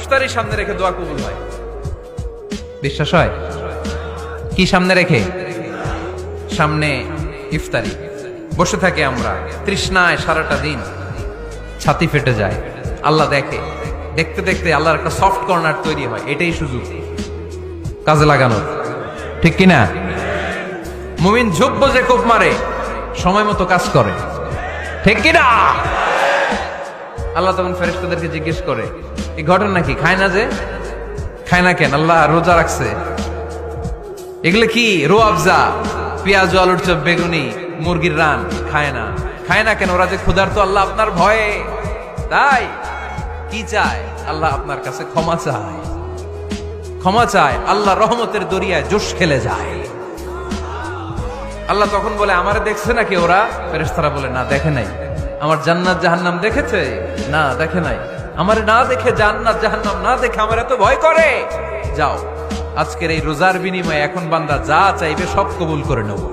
ইফতারি সামনে রেখে দোয়া কবুল হয়। বিশ্বাস হয়? কি সামনে রেখে? সামনে ইফতারি। বসে থাকি আমরা তৃষ্ণায় সারাটা দিন, ছাতি ফেটে যায়। আল্লাহ দেখে, দেখতে দেখতে আল্লাহর একটা সফট কর্নার তৈরি হয়। এটাই সুযোগ কাজে লাগানোর, ঠিক কিনা? মুমিন ঝুব্ব যে কোপ মারে, সময় মতো কাজ করে, ঠিক কিনা? আল্লাহ তখন ফেরেশতাদেরকে জিজ্ঞেস করে, এই ঘটনা কি? খায় না যে? খায় না কেন? আল্লাহ রোজা রাখছে। এগুলো কি? রোয়াবজা, পেঁয়াজ, আলুর চপ, বেগুনি, মুরগির রান। খায় না। খায় না কেন? ওরা যে ক্ষুধার্ত। আল্লাহ আপনার ভয়ে। তাই কি চায়? আল্লাহ আপনার কাছে ক্ষমা চায়। ক্ষমা চায়, আল্লাহ রহমতের দরিয়ায় জোশ খেলে যায়। আল্লাহ তখন বলে, আমারে দেখছে নাকি ওরা? ফেরেশতারা বলে, না দেখে নাই। আমার জান্নাত জাহান্নাম দেখেছে? না দেখে নাই। আমারে না দেখে, জান্নাত জাহান্নাম না দেখে আমার এত ভয় করে। যাও, আজকের এই রোজার বিনিময়ে এখন বান্দা যা চাইবে সব কবুল করে নেব।